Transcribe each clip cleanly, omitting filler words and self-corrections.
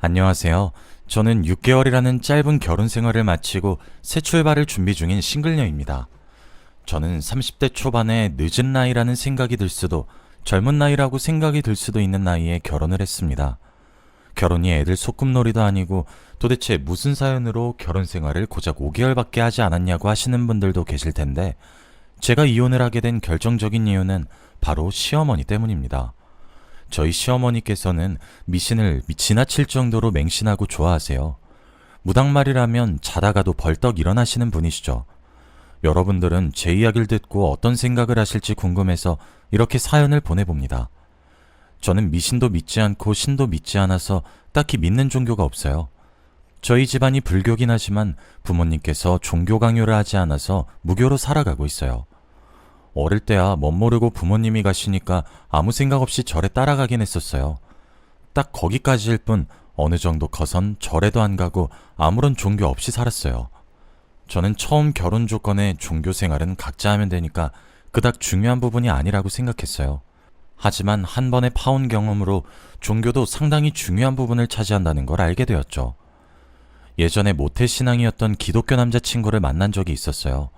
안녕하세요. 저는 6개월이라는 짧은 결혼 생활을 마치고 새 출발을 준비 중인 싱글녀입니다. 저는 30대 초반에 늦은 나이라는 생각이 들 수도 젊은 나이라고 생각이 들 수도 있는 나이에 결혼을 했습니다. 결혼이 애들 소꿉놀이도 아니고 도대체 무슨 사연으로 결혼 생활을 고작 5개월밖에 하지 않았냐고 하시는 분들도 계실 텐데 제가 이혼을 하게 된 결정적인 이유는 바로 시어머니 때문입니다. 저희 시어머니께서는 미신을 지나칠 정도로 맹신하고 좋아하세요. 무당말이라면 자다가도 벌떡 일어나시는 분이시죠. 여러분들은 제 이야기를 듣고 어떤 생각을 하실지 궁금해서 이렇게 사연을 보내봅니다. 저는 미신도 믿지 않고 신도 믿지 않아서 딱히 믿는 종교가 없어요. 저희 집안이 불교긴 하지만 부모님께서 종교 강요를 하지 않아서 무교로 살아가고 있어요. 어릴 때야 멋모르고 부모님이 가시니까 아무 생각 없이 절에 따라가긴 했었어요. 딱 거기까지일 뿐 어느 정도 커선 절에도 안 가고 아무런 종교 없이 살았어요. 저는 처음 결혼 조건에 종교 생활은 각자 하면 되니까 그닥 중요한 부분이 아니라고 생각했어요. 하지만 한 번의 파혼 경험으로 종교도 상당히 중요한 부분을 차지한다는 걸 알게 되었죠. 예전에 모태신앙이었던 기독교 남자친구를 만난 적이 있었어요.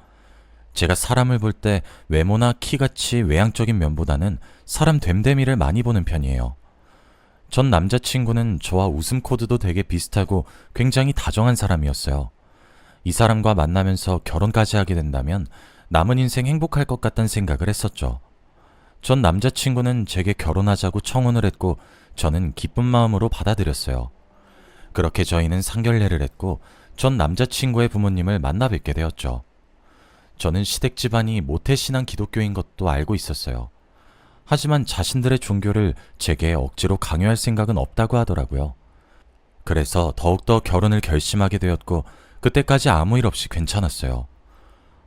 제가 사람을 볼 때 외모나 키같이 외향적인 면보다는 사람 됨됨이를 많이 보는 편이에요. 전 남자친구는 저와 웃음 코드도 되게 비슷하고 굉장히 다정한 사람이었어요. 이 사람과 만나면서 결혼까지 하게 된다면 남은 인생 행복할 것 같다는 생각을 했었죠. 전 남자친구는 제게 결혼하자고 청혼을 했고 저는 기쁜 마음으로 받아들였어요. 그렇게 저희는 상견례를 했고 전 남자친구의 부모님을 만나 뵙게 되었죠. 저는 시댁 집안이 모태신앙 기독교인 것도 알고 있었어요. 하지만 자신들의 종교를 제게 억지로 강요할 생각은 없다고 하더라고요. 그래서 더욱더 결혼을 결심하게 되었고 그때까지 아무 일 없이 괜찮았어요.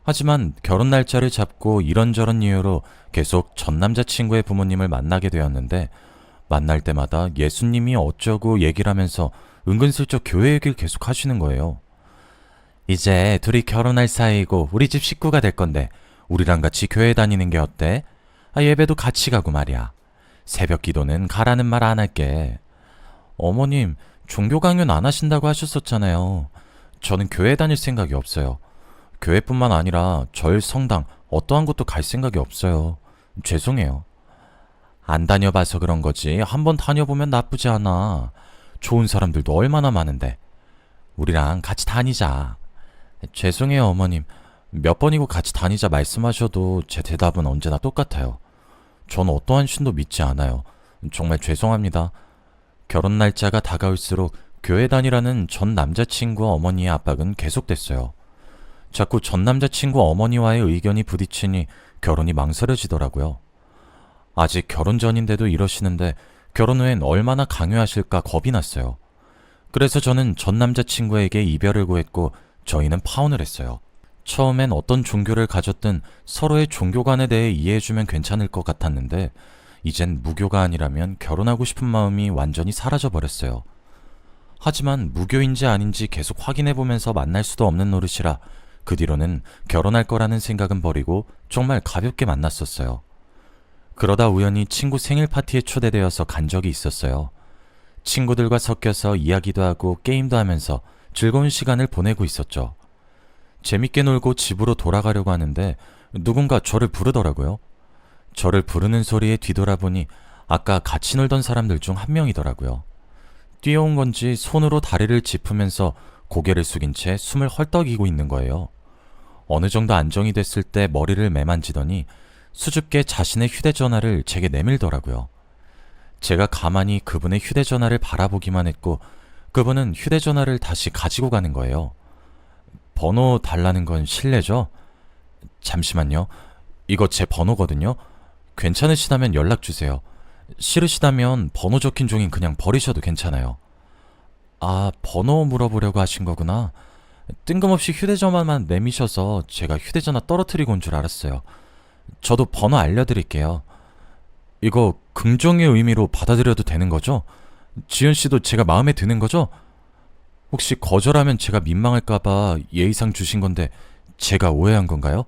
하지만 결혼 날짜를 잡고 이런저런 이유로 계속 전 남자친구의 부모님을 만나게 되었는데 만날 때마다 예수님이 어쩌고 얘기를 하면서 은근슬쩍 교회 얘기를 계속 하시는 거예요. 이제 둘이 결혼할 사이고 우리 집 식구가 될 건데 우리랑 같이 교회 다니는 게 어때? 예배도 같이 가고 말이야. 새벽 기도는 가라는 말 안 할게. 어머님, 종교 강요는 안 하신다고 하셨었잖아요. 저는 교회 다닐 생각이 없어요. 교회뿐만 아니라 절, 성당, 어떠한 곳도 갈 생각이 없어요. 죄송해요. 안 다녀봐서 그런 거지. 한번 다녀보면 나쁘지 않아. 좋은 사람들도 얼마나 많은데. 우리랑 같이 다니자. 죄송해요, 어머님. 몇 번이고 같이 다니자 말씀하셔도 제 대답은 언제나 똑같아요. 전 어떠한 신도 믿지 않아요. 정말 죄송합니다. 결혼 날짜가 다가올수록 교회 다니라는 전 남자친구와 어머니의 압박은 계속됐어요. 자꾸 전 남자친구 어머니와의 의견이 부딪히니 결혼이 망설여지더라고요. 아직 결혼 전인데도 이러시는데 결혼 후엔 얼마나 강요하실까 겁이 났어요. 그래서 저는 전 남자친구에게 이별을 구했고 저희는 파혼을 했어요. 처음엔 어떤 종교를 가졌든 서로의 종교관에 대해 이해해주면 괜찮을 것 같았는데 이젠 무교가 아니라면 결혼하고 싶은 마음이 완전히 사라져버렸어요. 하지만 무교인지 아닌지 계속 확인해보면서 만날 수도 없는 노릇이라 그 뒤로는 결혼할 거라는 생각은 버리고 정말 가볍게 만났었어요. 그러다 우연히 친구 생일 파티에 초대되어서 간 적이 있었어요. 친구들과 섞여서 이야기도 하고 게임도 하면서 즐거운 시간을 보내고 있었죠. 재밌게 놀고 집으로 돌아가려고 하는데 누군가 저를 부르더라고요. 저를 부르는 소리에 뒤돌아보니 아까 같이 놀던 사람들 중 한 명이더라고요. 뛰어온 건지 손으로 다리를 짚으면서 고개를 숙인 채 숨을 헐떡이고 있는 거예요. 어느 정도 안정이 됐을 때 머리를 매만지더니 수줍게 자신의 휴대전화를 제게 내밀더라고요. 제가 가만히 그분의 휴대전화를 바라보기만 했고 그분은 휴대전화를 다시 가지고 가는 거예요. 번호 달라는 건 실례죠? 잠시만요. 이거 제 번호거든요. 괜찮으시다면 연락 주세요. 싫으시다면 번호 적힌 종인 그냥 버리셔도 괜찮아요. 아, 번호 물어보려고 하신 거구나. 뜬금없이 휴대전화만 내미셔서 제가 휴대전화 떨어뜨리고 온 줄 알았어요. 저도 번호 알려드릴게요. 이거 긍정의 의미로 받아들여도 되는 거죠? 지연 씨도 제가 마음에 드는 거죠? 혹시 거절하면 제가 민망할까봐 예의상 주신 건데 제가 오해한 건가요?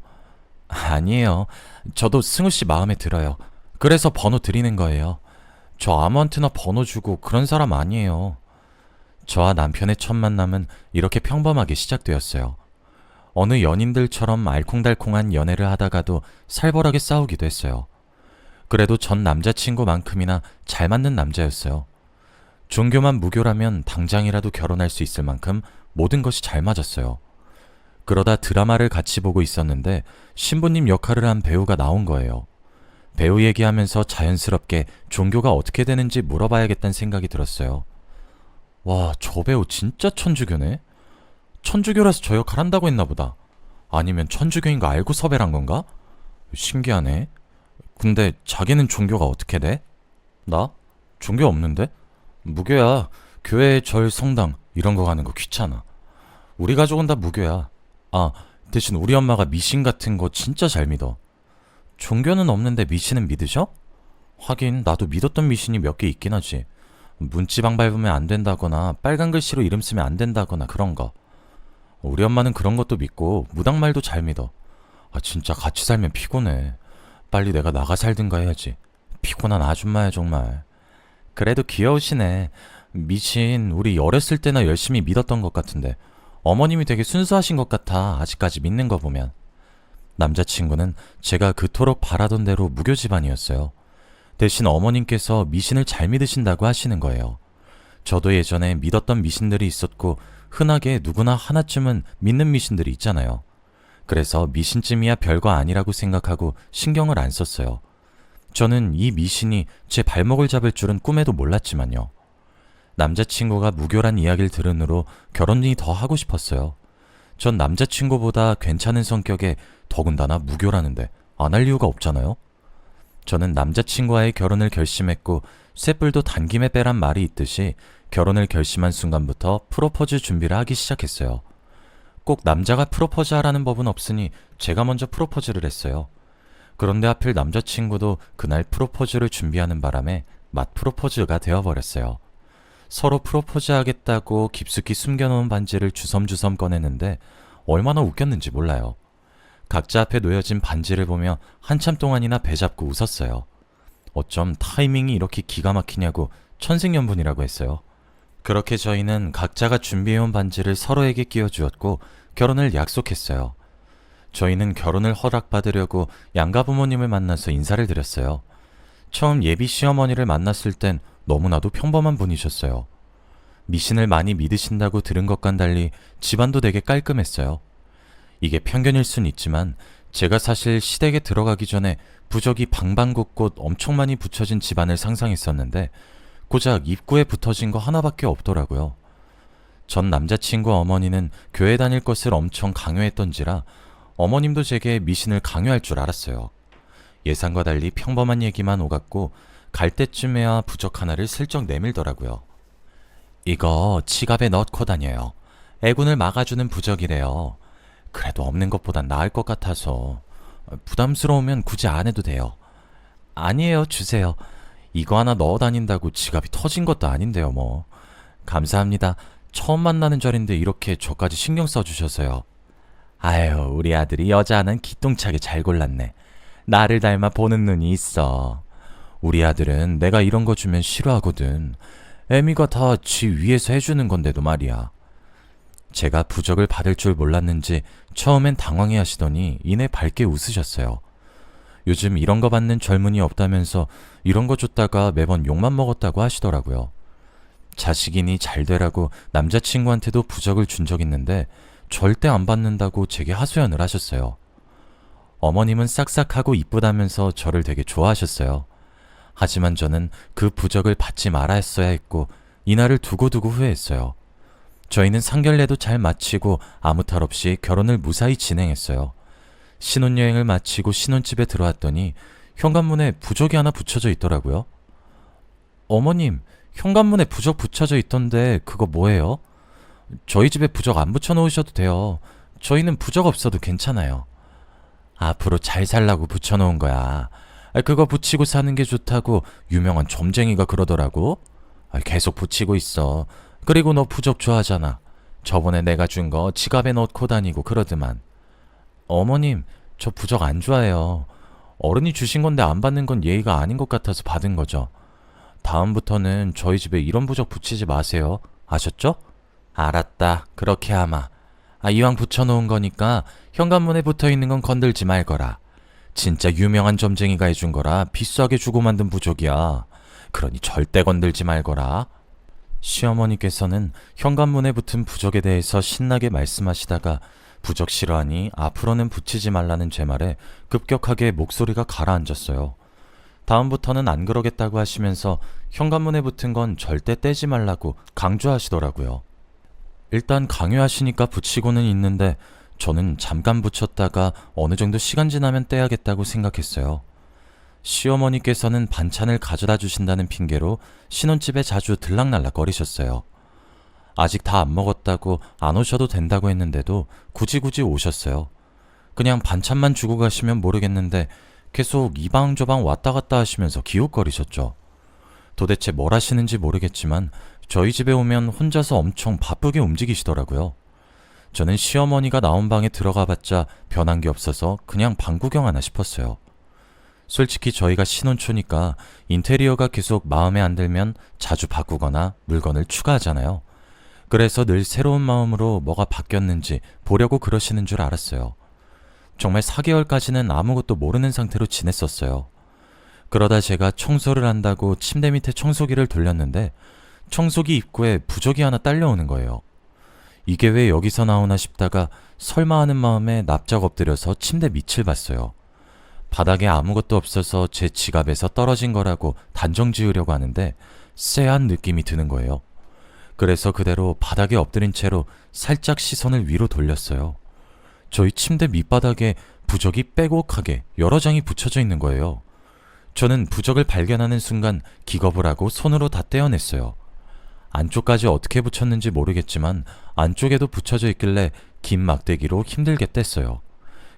아니에요. 저도 승우 씨 마음에 들어요. 그래서 번호 드리는 거예요. 저 아무한테나 번호 주고 그런 사람 아니에요. 저와 남편의 첫 만남은 이렇게 평범하게 시작되었어요. 어느 연인들처럼 알콩달콩한 연애를 하다가도 살벌하게 싸우기도 했어요. 그래도 전 남자친구만큼이나 잘 맞는 남자였어요. 종교만 무교라면 당장이라도 결혼할 수 있을 만큼 모든 것이 잘 맞았어요. 그러다 드라마를 같이 보고 있었는데 신부님 역할을 한 배우가 나온 거예요. 배우 얘기하면서 자연스럽게 종교가 어떻게 되는지 물어봐야겠다는 생각이 들었어요. 와, 저 배우 진짜 천주교네? 천주교라서 저 역할 한다고 했나 보다. 아니면 천주교인 거 알고 섭외를 한 건가? 신기하네. 근데 자기는 종교가 어떻게 돼? 나? 종교 없는데? 무교야. 교회, 절, 성당 이런 거 가는 거 귀찮아. 우리 가족은 다 무교야. 아, 대신 우리 엄마가 미신 같은 거 진짜 잘 믿어. 종교는 없는데 미신은 믿으셔? 하긴 나도 믿었던 미신이 몇 개 있긴 하지. 문지방 밟으면 안 된다거나 빨간 글씨로 이름 쓰면 안 된다거나 그런 거. 우리 엄마는 그런 것도 믿고 무당말도 잘 믿어. 아, 진짜 같이 살면 피곤해. 빨리 내가 나가 살든가 해야지. 피곤한 아줌마야 정말. 그래도 귀여우시네. 미신 우리 어렸을 때나 열심히 믿었던 것 같은데 어머님이 되게 순수하신 것 같아. 아직까지 믿는 거 보면. 남자친구는 제가 그토록 바라던 대로 무교 집안이었어요. 대신 어머님께서 미신을 잘 믿으신다고 하시는 거예요. 저도 예전에 믿었던 미신들이 있었고 흔하게 누구나 하나쯤은 믿는 미신들이 있잖아요. 그래서 미신쯤이야 별거 아니라고 생각하고 신경을 안 썼어요. 저는 이 미신이 제 발목을 잡을 줄은 꿈에도 몰랐지만요. 남자친구가 무교란 이야기를 들은 후로 결혼이 더 하고 싶었어요. 전 남자친구보다 괜찮은 성격에 더군다나 무교라는데 안 할 이유가 없잖아요. 저는 남자친구와의 결혼을 결심했고 쇳불도 단김에 빼란 말이 있듯이 결혼을 결심한 순간부터 프로포즈 준비를 하기 시작했어요. 꼭 남자가 프로포즈 하라는 법은 없으니 제가 먼저 프로포즈를 했어요. 그런데 하필 남자친구도 그날 프로포즈를 준비하는 바람에 맛 프로포즈가 되어버렸어요. 서로 프로포즈 하겠다고 깊숙이 숨겨놓은 반지를 주섬주섬 꺼내는데 얼마나 웃겼는지 몰라요. 각자 앞에 놓여진 반지를 보며 한참 동안이나 배 잡고 웃었어요. 어쩜 타이밍이 이렇게 기가 막히냐고 천생연분이라고 했어요. 그렇게 저희는 각자가 준비해온 반지를 서로에게 끼워주었고 결혼을 약속했어요. 저희는 결혼을 허락받으려고 양가 부모님을 만나서 인사를 드렸어요. 처음 예비 시어머니를 만났을 땐 너무나도 평범한 분이셨어요. 미신을 많이 믿으신다고 들은 것과는 달리 집안도 되게 깔끔했어요. 이게 편견일 순 있지만 제가 사실 시댁에 들어가기 전에 부적이 방방곳곳 엄청 많이 붙여진 집안을 상상했었는데 고작 입구에 붙어진 거 하나밖에 없더라고요. 전 남자친구 어머니는 교회 다닐 것을 엄청 강요했던지라 어머님도 제게 미신을 강요할 줄 알았어요. 예상과 달리 평범한 얘기만 오갔고 갈 때쯤에야 부적 하나를 슬쩍 내밀더라고요. 이거 지갑에 넣고 다녀요. 애군을 막아주는 부적이래요. 그래도 없는 것보단 나을 것 같아서. 부담스러우면 굳이 안 해도 돼요. 아니에요, 주세요. 이거 하나 넣어 다닌다고 지갑이 터진 것도 아닌데요, 뭐. 감사합니다. 처음 만나는 절인데 이렇게 저까지 신경 써주셔서요. 아유, 우리 아들이 여자 하나는 기똥차게 잘 골랐네. 나를 닮아 보는 눈이 있어. 우리 아들은 내가 이런 거 주면 싫어하거든. 애미가 다 지 위에서 해주는 건데도 말이야. 제가 부적을 받을 줄 몰랐는지 처음엔 당황해 하시더니 이내 밝게 웃으셨어요. 요즘 이런 거 받는 젊은이 없다면서 이런 거 줬다가 매번 욕만 먹었다고 하시더라고요. 자식이니 잘 되라고 남자친구한테도 부적을 준 적 있는데 절대 안 받는다고 제게 하소연을 하셨어요. 어머님은 싹싹하고 이쁘다면서 저를 되게 좋아하셨어요. 하지만 저는 그 부적을 받지 말았어야 했고 이날을 두고두고 후회했어요. 저희는 상견례도 잘 마치고 아무 탈 없이 결혼을 무사히 진행했어요. 신혼여행을 마치고 신혼집에 들어왔더니 현관문에 부적이 하나 붙여져 있더라고요. 어머님, 현관문에 부적 붙여져 있던데 그거 뭐예요? 저희 집에 부적 안 붙여놓으셔도 돼요. 저희는 부적 없어도 괜찮아요. 앞으로 잘 살라고 붙여놓은 거야. 그거 붙이고 사는 게 좋다고 유명한 점쟁이가 그러더라고. 계속 붙이고 있어. 그리고 너 부적 좋아하잖아. 저번에 내가 준 거 지갑에 넣고 다니고 그러더만. 어머님, 저 부적 안 좋아해요. 어른이 주신 건데 안 받는 건 예의가 아닌 것 같아서 받은 거죠. 다음부터는 저희 집에 이런 부적 붙이지 마세요. 아셨죠? 알았다. 그렇게 하마. 이왕 붙여놓은 거니까 현관문에 붙어있는 건 건들지 말거라. 진짜 유명한 점쟁이가 해준 거라 비싸게 주고 만든 부적이야. 그러니 절대 건들지 말거라. 시어머니께서는 현관문에 붙은 부적에 대해서 신나게 말씀하시다가 부적 싫어하니 앞으로는 붙이지 말라는 제 말에 급격하게 목소리가 가라앉았어요. 다음부터는 안 그러겠다고 하시면서 현관문에 붙은 건 절대 떼지 말라고 강조하시더라고요. 일단 강요하시니까 붙이고는 있는데 저는 잠깐 붙였다가 어느 정도 시간 지나면 떼야겠다고 생각했어요. 시어머니께서는 반찬을 가져다 주신다는 핑계로 신혼집에 자주 들락날락거리셨어요. 아직 다 안 먹었다고 안 오셔도 된다고 했는데도 굳이 오셨어요. 그냥 반찬만 주고 가시면 모르겠는데 계속 이 방 저 방 왔다 갔다 하시면서 기웃거리셨죠. 도대체 뭘 하시는지 모르겠지만 저희 집에 오면 혼자서 엄청 바쁘게 움직이시더라고요. 저는 시어머니가 나온 방에 들어가봤자 변한 게 없어서 그냥 방 구경하나 싶었어요. 솔직히 저희가 신혼초니까 인테리어가 계속 마음에 안 들면 자주 바꾸거나 물건을 추가하잖아요. 그래서 늘 새로운 마음으로 뭐가 바뀌었는지 보려고 그러시는 줄 알았어요. 정말 4개월까지는 아무것도 모르는 상태로 지냈었어요. 그러다 제가 청소를 한다고 침대 밑에 청소기를 돌렸는데 청소기 입구에 부적이 하나 딸려오는 거예요. 이게 왜 여기서 나오나 싶다가 설마 하는 마음에 납작 엎드려서 침대 밑을 봤어요. 바닥에 아무것도 없어서 제 지갑에서 떨어진 거라고 단정 지으려고 하는데 쎄한 느낌이 드는 거예요. 그래서 그대로 바닥에 엎드린 채로 살짝 시선을 위로 돌렸어요. 저희 침대 밑바닥에 부적이 빼곡하게 여러 장이 붙여져 있는 거예요. 저는 부적을 발견하는 순간 기겁을 하고 손으로 다 떼어냈어요. 안쪽까지 어떻게 붙였는지 모르겠지만 안쪽에도 붙여져 있길래 긴 막대기로 힘들게 뗐어요.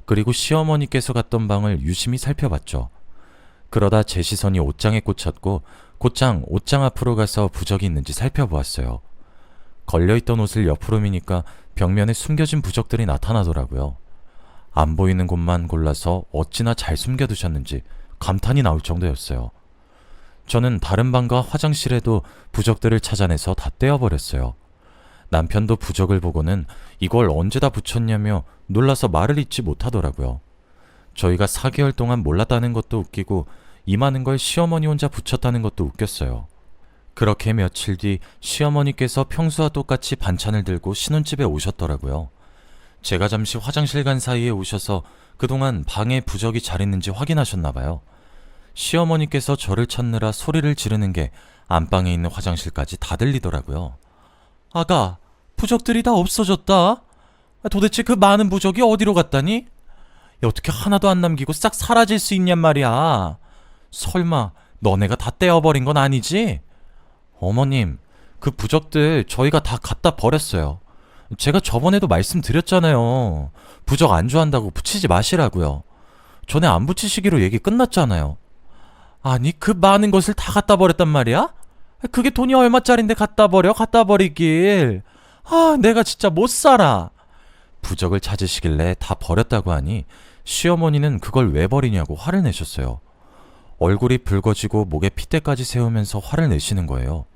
그리고 시어머니께서 갔던 방을 유심히 살펴봤죠. 그러다 제 시선이 옷장에 꽂혔고 곧장 옷장 앞으로 가서 부적이 있는지 살펴보았어요. 걸려있던 옷을 옆으로 미니까 벽면에 숨겨진 부적들이 나타나더라고요. 안 보이는 곳만 골라서 어찌나 잘 숨겨두셨는지 감탄이 나올 정도였어요. 저는 다른 방과 화장실에도 부적들을 찾아내서 다 떼어버렸어요. 남편도 부적을 보고는 이걸 언제 다 붙였냐며 놀라서 말을 잇지 못하더라고요. 저희가 4개월 동안 몰랐다는 것도 웃기고 이 많은 걸 시어머니 혼자 붙였다는 것도 웃겼어요. 그렇게 며칠 뒤 시어머니께서 평소와 똑같이 반찬을 들고 신혼집에 오셨더라고요. 제가 잠시 화장실 간 사이에 오셔서 그동안 방에 부적이 잘 있는지 확인하셨나봐요. 시어머니께서 저를 찾느라 소리를 지르는 게 안방에 있는 화장실까지 다 들리더라고요. 아가, 부적들이 다 없어졌다. 도대체 그 많은 부적이 어디로 갔다니? 어떻게 하나도 안 남기고 싹 사라질 수 있냔 말이야. 설마 너네가 다 떼어버린 건 아니지? 어머님, 그 부적들 저희가 다 갖다 버렸어요. 제가 저번에도 말씀드렸잖아요. 부적 안 좋아한다고 붙이지 마시라고요. 전에 안 붙이시기로 얘기 끝났잖아요. 아니, 그 많은 것을 다 갖다 버렸단 말이야? 그게 돈이 얼마짜린데 갖다 버리길. 내가 진짜 못 살아. 부적을 찾으시길래 다 버렸다고 하니 시어머니는 그걸 왜 버리냐고 화를 내셨어요. 얼굴이 붉어지고 목에 핏대까지 세우면서 화를 내시는 거예요.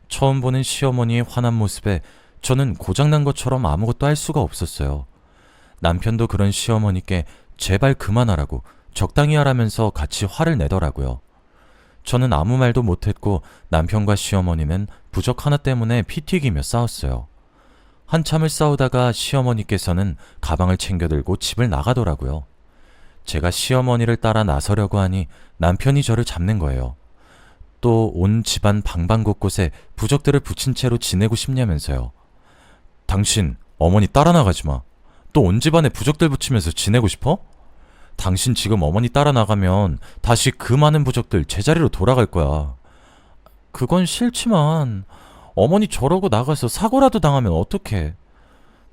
처음 보는 시어머니의 화난 모습에 저는 고장난 것처럼 아무것도 할 수가 없었어요. 남편도 그런 시어머니께 제발 그만하라고 적당히 하라면서 같이 화를 내더라고요. 저는 아무 말도 못했고 남편과 시어머니는 부적 하나 때문에 피 튀기며 싸웠어요. 한참을 싸우다가 시어머니께서는 가방을 챙겨 들고 집을 나가더라고요. 제가 시어머니를 따라 나서려고 하니 남편이 저를 잡는 거예요. 또 온 집안 방방 곳곳에 부적들을 붙인 채로 지내고 싶냐면서요. 당신 어머니 따라 나가지 마. 또 온 집안에 부적들 붙이면서 지내고 싶어? 당신 지금 어머니 따라 나가면 다시 그 많은 부적들 제자리로 돌아갈 거야. 그건 싫지만 어머니 저러고 나가서 사고라도 당하면 어떡해.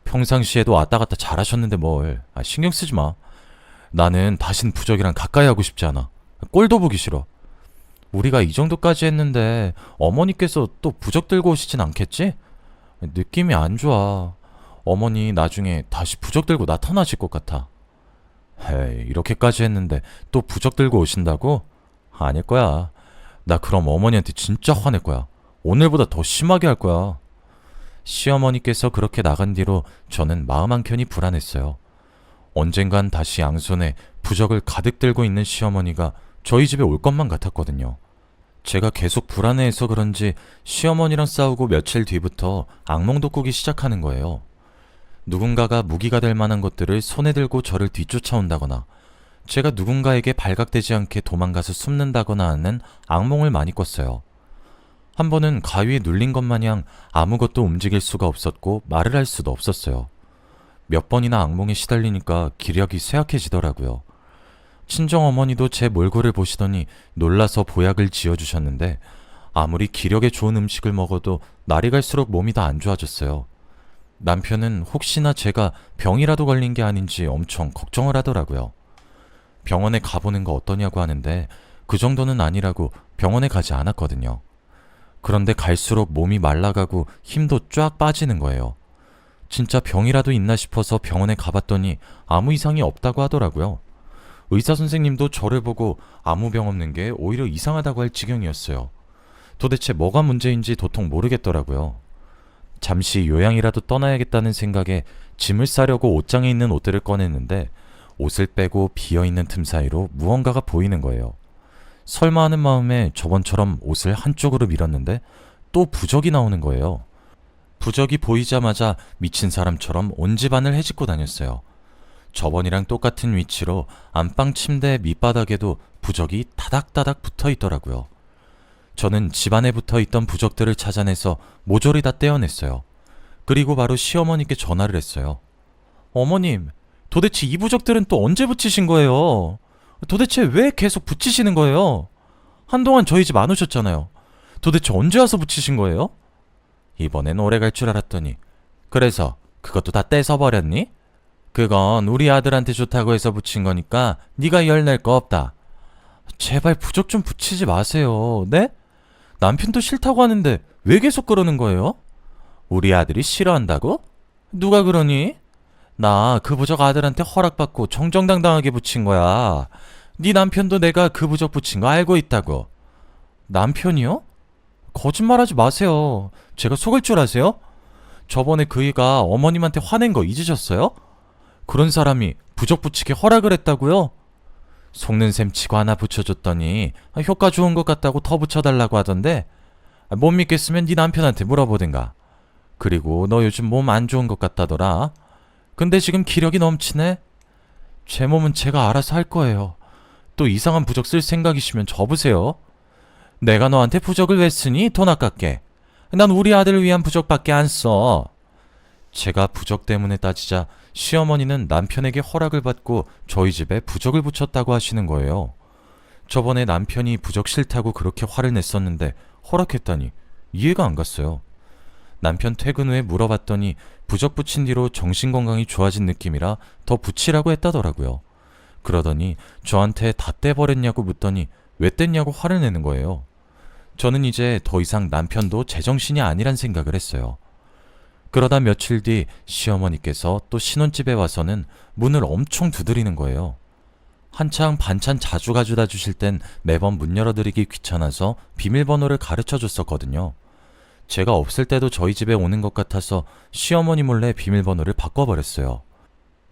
평상시에도 왔다 갔다 잘하셨는데 뭘. 신경 쓰지 마. 나는 다신 부적이랑 가까이 하고 싶지 않아. 꼴도 보기 싫어. 우리가 이 정도까지 했는데 어머니께서 또 부적 들고 오시진 않겠지? 느낌이 안 좋아. 어머니 나중에 다시 부적 들고 나타나실 것 같아. 헤이, 이렇게까지 했는데 또 부적 들고 오신다고? 아닐 거야. 나 그럼 어머니한테 진짜 화낼 거야. 오늘보다 더 심하게 할 거야. 시어머니께서 그렇게 나간 뒤로 저는 마음 한켠이 불안했어요. 언젠간 다시 양손에 부적을 가득 들고 있는 시어머니가 저희 집에 올 것만 같았거든요. 제가 계속 불안해해서 그런지 시어머니랑 싸우고 며칠 뒤부터 악몽도 꾸기 시작하는 거예요. 누군가가 무기가 될 만한 것들을 손에 들고 저를 뒤쫓아온다거나 제가 누군가에게 발각되지 않게 도망가서 숨는다거나 하는 악몽을 많이 꿨어요. 한 번은 가위에 눌린 것 마냥 아무것도 움직일 수가 없었고 말을 할 수도 없었어요. 몇 번이나 악몽에 시달리니까 기력이 쇠약해지더라고요. 친정어머니도 제 몰골을 보시더니 놀라서 보약을 지어주셨는데 아무리 기력에 좋은 음식을 먹어도 날이 갈수록 몸이 더 안 좋아졌어요. 남편은 혹시나 제가 병이라도 걸린 게 아닌지 엄청 걱정을 하더라고요. 병원에 가보는 거 어떠냐고 하는데 그 정도는 아니라고 병원에 가지 않았거든요. 그런데 갈수록 몸이 말라가고 힘도 쫙 빠지는 거예요. 진짜 병이라도 있나 싶어서 병원에 가봤더니 아무 이상이 없다고 하더라고요. 의사 선생님도 저를 보고 아무 병 없는 게 오히려 이상하다고 할 지경이었어요. 도대체 뭐가 문제인지 도통 모르겠더라고요. 잠시 요양이라도 떠나야겠다는 생각에 짐을 싸려고 옷장에 있는 옷들을 꺼냈는데 옷을 빼고 비어있는 틈 사이로 무언가가 보이는 거예요. 설마 하는 마음에 저번처럼 옷을 한쪽으로 밀었는데 또 부적이 나오는 거예요. 부적이 보이자마자 미친 사람처럼 온 집안을 헤집고 다녔어요. 저번이랑 똑같은 위치로 안방 침대 밑바닥에도 부적이 다닥다닥 붙어 있더라고요. 저는 집안에 붙어 있던 부적들을 찾아내서 모조리 다 떼어냈어요. 그리고 바로 시어머니께 전화를 했어요. 어머님, 도대체 이 부적들은 또 언제 붙이신 거예요? 도대체 왜 계속 붙이시는 거예요? 한동안 저희 집 안 오셨잖아요. 도대체 언제 와서 붙이신 거예요? 이번엔 오래 갈 줄 알았더니 그래서 그것도 다 떼서 버렸니? 그건 우리 아들한테 좋다고 해서 붙인 거니까 네가 열낼 거 없다. 제발 부적 좀 붙이지 마세요. 네? 남편도 싫다고 하는데 왜 계속 그러는 거예요? 우리 아들이 싫어한다고? 누가 그러니? 나 그 부적 아들한테 허락받고 정정당당하게 붙인 거야. 네 남편도 내가 그 부적 붙인 거 알고 있다고. 남편이요? 거짓말하지 마세요. 제가 속을 줄 아세요? 저번에 그이가 어머님한테 화낸 거 잊으셨어요? 그런 사람이 부적 붙이게 허락을 했다고요? 속는 셈 치고 하나 붙여줬더니 효과 좋은 것 같다고 더 붙여달라고 하던데 못 믿겠으면 네 남편한테 물어보든가. 그리고 너 요즘 몸 안 좋은 것 같다더라. 근데 지금 기력이 넘치네. 제 몸은 제가 알아서 할 거예요. 또 이상한 부적 쓸 생각이시면 접으세요. 내가 너한테 부적을 왜 쓰니? 돈 아깝게. 난 우리 아들을 위한 부적밖에 안 써. 제가 부적 때문에 따지자 시어머니는 남편에게 허락을 받고 저희 집에 부적을 붙였다고 하시는 거예요. 저번에 남편이 부적 싫다고 그렇게 화를 냈었는데 허락했다니 이해가 안 갔어요. 남편 퇴근 후에 물어봤더니 부적 붙인 뒤로 정신건강이 좋아진 느낌이라 더 붙이라고 했다더라고요. 그러더니 저한테 다 떼버렸냐고 묻더니 왜 뗐냐고 화를 내는 거예요. 저는 이제 더 이상 남편도 제정신이 아니란 생각을 했어요. 그러다 며칠 뒤 시어머니께서 또 신혼집에 와서는 문을 엄청 두드리는 거예요. 한창 반찬 자주 가져다 주실 땐 매번 문 열어드리기 귀찮아서 비밀번호를 가르쳐 줬었거든요. 제가 없을 때도 저희 집에 오는 것 같아서 시어머니 몰래 비밀번호를 바꿔버렸어요.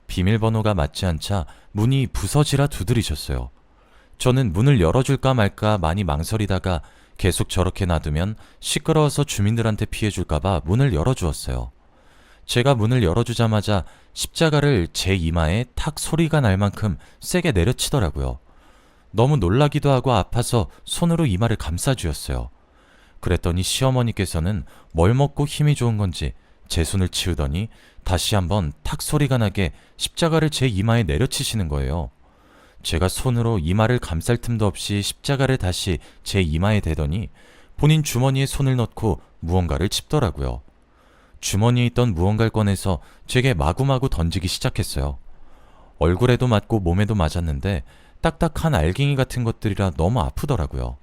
비밀번호가 맞지 않자 문이 부서지라 두드리셨어요. 저는 문을 열어줄까 말까 많이 망설이다가 계속 저렇게 놔두면 시끄러워서 주민들한테 피해줄까봐 문을 열어주었어요. 제가 문을 열어주자마자 십자가를 제 이마에 탁 소리가 날 만큼 세게 내려치더라고요. 너무 놀라기도 하고 아파서 손으로 이마를 감싸주었어요. 그랬더니 시어머니께서는 뭘 먹고 힘이 좋은 건지 제 손을 치우더니 다시 한번 탁 소리가 나게 십자가를 제 이마에 내려치시는 거예요. 제가 손으로 이마를 감쌀 틈도 없이 십자가를 다시 제 이마에 대더니 본인 주머니에 손을 넣고 무언가를 칩더라고요. 주머니에 있던 무언가를 꺼내서 제게 마구마구 던지기 시작했어요. 얼굴에도 맞고 몸에도 맞았는데 딱딱한 알갱이 같은 것들이라 너무 아프더라고요.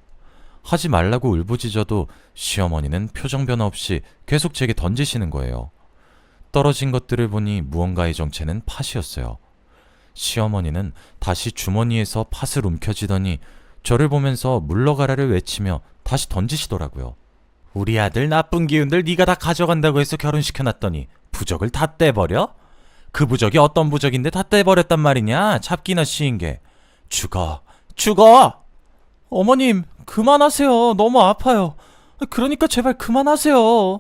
하지 말라고 울부짖어도 시어머니는 표정 변화 없이 계속 제게 던지시는 거예요. 떨어진 것들을 보니 무언가의 정체는 팥이었어요. 시어머니는 다시 주머니에서 팥을 움켜쥐더니 저를 보면서 물러가라를 외치며 다시 던지시더라고요. 우리 아들 나쁜 기운들 네가 다 가져간다고 해서 결혼시켜놨더니 부적을 다 떼버려? 그 부적이 어떤 부적인데 다 떼버렸단 말이냐? 잡기나 쉬인 게. 죽어. 죽어! 어머님, 그만하세요. 너무 아파요. 그러니까 제발 그만하세요.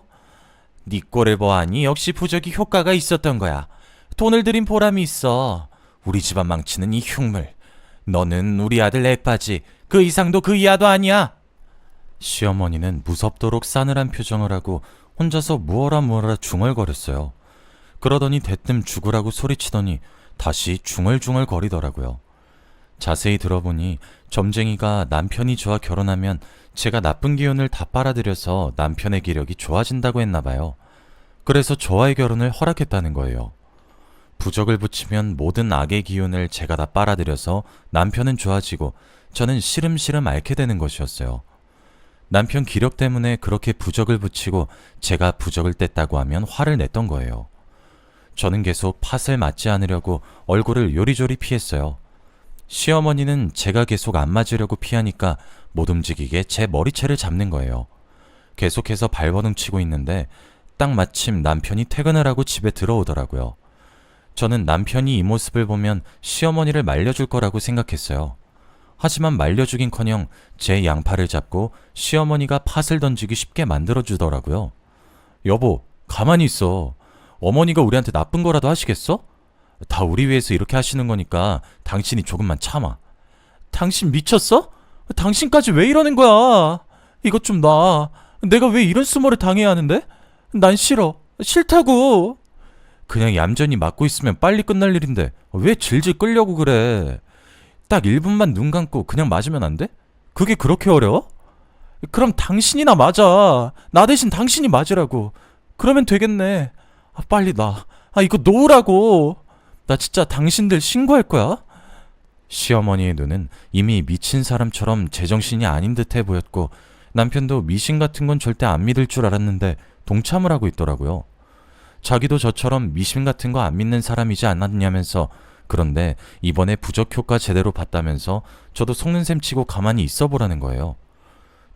네 꼴을 보아하니 역시 부적이 효과가 있었던 거야. 돈을 들인 보람이 있어. 우리 집안 망치는 이 흉물. 너는 우리 아들 액바지. 그 이상도 그 이하도 아니야. 시어머니는 무섭도록 싸늘한 표정을 하고 혼자서 무어라 중얼거렸어요. 그러더니 대뜸 죽으라고 소리치더니 다시 중얼중얼 거리더라고요. 자세히 들어보니 점쟁이가 남편이 저와 결혼하면 제가 나쁜 기운을 다 빨아들여서 남편의 기력이 좋아진다고 했나봐요. 그래서 저와의 결혼을 허락했다는 거예요. 부적을 붙이면 모든 악의 기운을 제가 다 빨아들여서 남편은 좋아지고 저는 시름시름 앓게 되는 것이었어요. 남편 기력 때문에 그렇게 부적을 붙이고 제가 부적을 뗐다고 하면 화를 냈던 거예요. 저는 계속 팥을 맞지 않으려고 얼굴을 요리조리 피했어요. 시어머니는 제가 계속 안 맞으려고 피하니까 못 움직이게 제 머리채를 잡는 거예요. 계속해서 발버둥 치고 있는데 딱 마침 남편이 퇴근을 하고 집에 들어오더라고요. 저는 남편이 이 모습을 보면 시어머니를 말려줄 거라고 생각했어요. 하지만 말려주긴커녕 제 양팔을 잡고 시어머니가 팥을 던지기 쉽게 만들어주더라고요. 여보, 가만히 있어. 어머니가 우리한테 나쁜 거라도 하시겠어? 다 우리 위해서 이렇게 하시는 거니까 당신이 조금만 참아. 당신 미쳤어? 당신까지 왜 이러는 거야? 이것 좀 놔. 내가 왜 이런 수모를 당해야 하는데? 난 싫어. 싫다고. 그냥 얌전히 맞고 있으면 빨리 끝날 일인데 왜 질질 끌려고 그래? 딱 1분만 눈 감고 그냥 맞으면 안 돼? 그게 그렇게 어려워? 그럼 당신이나 맞아. 나 대신 당신이 맞으라고. 그러면 되겠네. 빨리 나. 이거 놓으라고. 나 진짜 당신들 신고할 거야. 시어머니의 눈은 이미 미친 사람처럼 제정신이 아닌 듯해 보였고 남편도 미신 같은 건 절대 안 믿을 줄 알았는데 동참을 하고 있더라고요. 자기도 저처럼 미신 같은 거 안 믿는 사람이지 않았냐면서 그런데 이번에 부적 효과 제대로 봤다면서 저도 속는 셈 치고 가만히 있어 보라는 거예요.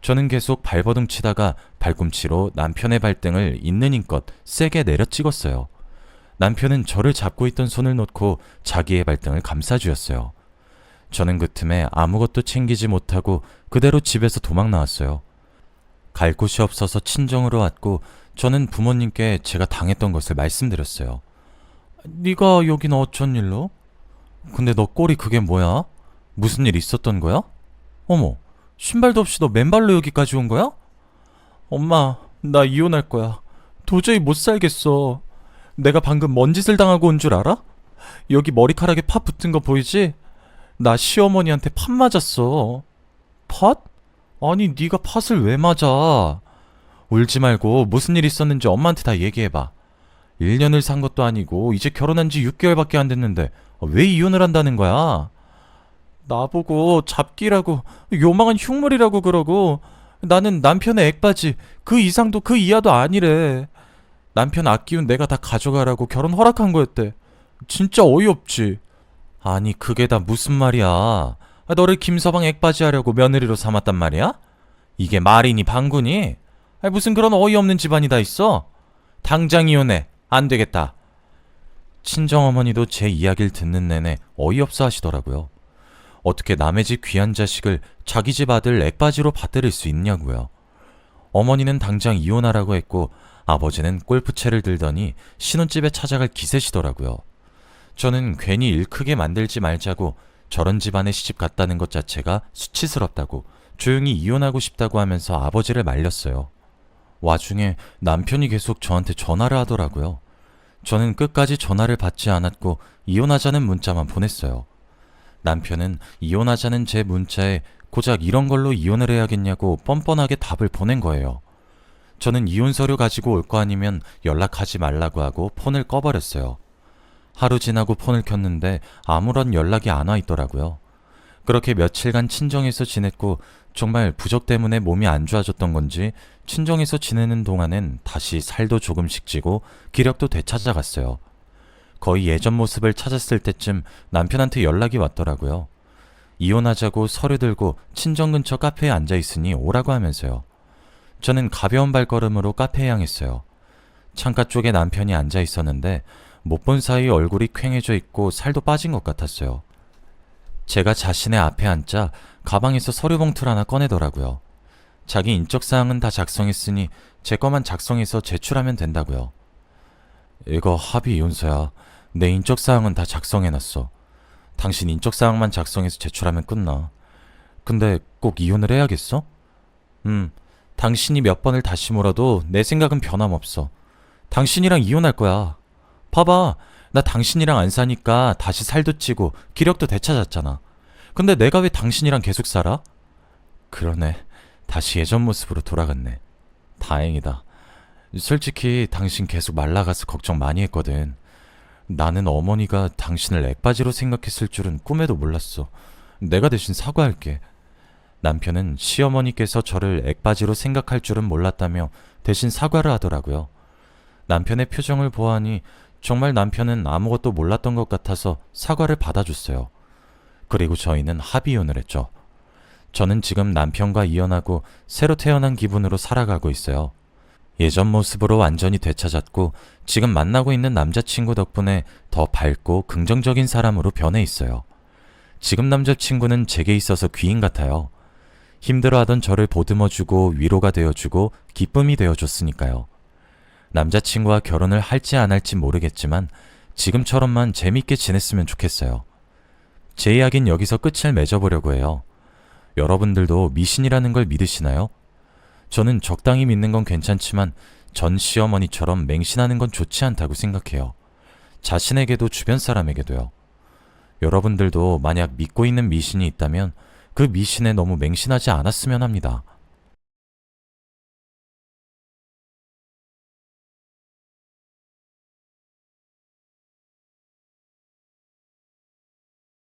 저는 계속 발버둥 치다가 발꿈치로 남편의 발등을 있는 힘껏 세게 내려 찍었어요. 남편은 저를 잡고 있던 손을 놓고 자기의 발등을 감싸주었어요. 저는 그 틈에 아무것도 챙기지 못하고 그대로 집에서 도망 나왔어요. 갈 곳이 없어서 친정으로 왔고 저는 부모님께 제가 당했던 것을 말씀드렸어요. 네가 여긴 어쩐 일로? 근데 너 꼴이 그게 뭐야? 무슨 일 있었던 거야? 어머, 신발도 없이 너 맨발로 여기까지 온 거야? 엄마, 나 이혼할 거야. 도저히 못 살겠어. 내가 방금 뭔 짓을 당하고 온 줄 알아? 여기 머리카락에 팥 붙은 거 보이지? 나 시어머니한테 팥 맞았어. 팥? 아니 네가 팥을 왜 맞아? 울지 말고 무슨 일 있었는지 엄마한테 다 얘기해봐. 1년을 산 것도 아니고 이제 결혼한 지 6개월밖에 안 됐는데 왜 이혼을 한다는 거야? 나보고 잡기라고 요망한 흉물이라고 그러고 나는 남편의 액바지 그 이상도 그 이하도 아니래. 남편 아끼운 내가 다 가져가라고 결혼 허락한 거였대. 진짜 어이없지. 아니 그게 다 무슨 말이야. 너를 김서방 액바지 하려고 며느리로 삼았단 말이야? 이게 말이니 방구니? 무슨 그런 어이없는 집안이 다 있어? 당장 이혼해. 안 되겠다. 친정어머니도 제 이야기를 듣는 내내 어이없어 하시더라고요. 어떻게 남의 집 귀한 자식을 자기 집 아들 액바지로 받들일 수 있냐고요. 어머니는 당장 이혼하라고 했고 아버지는 골프채를 들더니 신혼집에 찾아갈 기세시더라고요. 저는 괜히 일 크게 만들지 말자고 저런 집안에 시집 갔다는 것 자체가 수치스럽다고 조용히 이혼하고 싶다고 하면서 아버지를 말렸어요. 와중에 남편이 계속 저한테 전화를 하더라고요. 저는 끝까지 전화를 받지 않았고 이혼하자는 문자만 보냈어요. 남편은 이혼하자는 제 문자에 고작 이런 걸로 이혼을 해야겠냐고 뻔뻔하게 답을 보낸 거예요. 저는 이혼 서류 가지고 올 거 아니면 연락하지 말라고 하고 폰을 꺼버렸어요. 하루 지나고 폰을 켰는데 아무런 연락이 안 와 있더라고요. 그렇게 며칠간 친정에서 지냈고 정말 부적 때문에 몸이 안 좋아졌던 건지 친정에서 지내는 동안엔 다시 살도 조금씩 찌고 기력도 되찾아갔어요. 거의 예전 모습을 찾았을 때쯤 남편한테 연락이 왔더라고요. 이혼하자고 서류 들고 친정 근처 카페에 앉아있으니 오라고 하면서요. 저는 가벼운 발걸음으로 카페에 향했어요. 창가 쪽에 남편이 앉아 있었는데 못 본 사이 얼굴이 퀭해져 있고 살도 빠진 것 같았어요. 제가 자신의 앞에 앉자 가방에서 서류 봉투를 하나 꺼내더라고요. 자기 인적사항은 다 작성했으니 제 거만 작성해서 제출하면 된다고요. 이거 합의 이혼서야. 내 인적사항은 다 작성해놨어. 당신 인적사항만 작성해서 제출하면 끝나. 근데 꼭 이혼을 해야겠어? 당신이 몇 번을 다시 물어도 내 생각은 변함없어. 당신이랑 이혼할 거야. 봐봐, 나 당신이랑 안 사니까 다시 살도 찌고 기력도 되찾았잖아. 근데 내가 왜 당신이랑 계속 살아? 그러네. 다시 예전 모습으로 돌아갔네. 다행이다. 솔직히 당신 계속 말라가서 걱정 많이 했거든. 나는 어머니가 당신을 액바지로 생각했을 줄은 꿈에도 몰랐어. 내가 대신 사과할게. 남편은 시어머니께서 저를 액바지로 생각할 줄은 몰랐다며 대신 사과를 하더라고요. 남편의 표정을 보아하니 정말 남편은 아무것도 몰랐던 것 같아서 사과를 받아줬어요. 그리고 저희는 합의혼을 했죠. 저는 지금 남편과 이혼하고 새로 태어난 기분으로 살아가고 있어요. 예전 모습으로 완전히 되찾았고 지금 만나고 있는 남자친구 덕분에 더 밝고 긍정적인 사람으로 변해 있어요. 지금 남자친구는 제게 있어서 귀인 같아요. 힘들어하던 저를 보듬어주고 위로가 되어주고 기쁨이 되어줬으니까요. 남자친구와 결혼을 할지 안 할지 모르겠지만 지금처럼만 재밌게 지냈으면 좋겠어요. 제 이야기는 여기서 끝을 맺어보려고 해요. 여러분들도 미신이라는 걸 믿으시나요? 저는 적당히 믿는 건 괜찮지만 전 시어머니처럼 맹신하는 건 좋지 않다고 생각해요. 자신에게도 주변 사람에게도요. 여러분들도 만약 믿고 있는 미신이 있다면 그 미신에 너무 맹신하지 않았으면 합니다.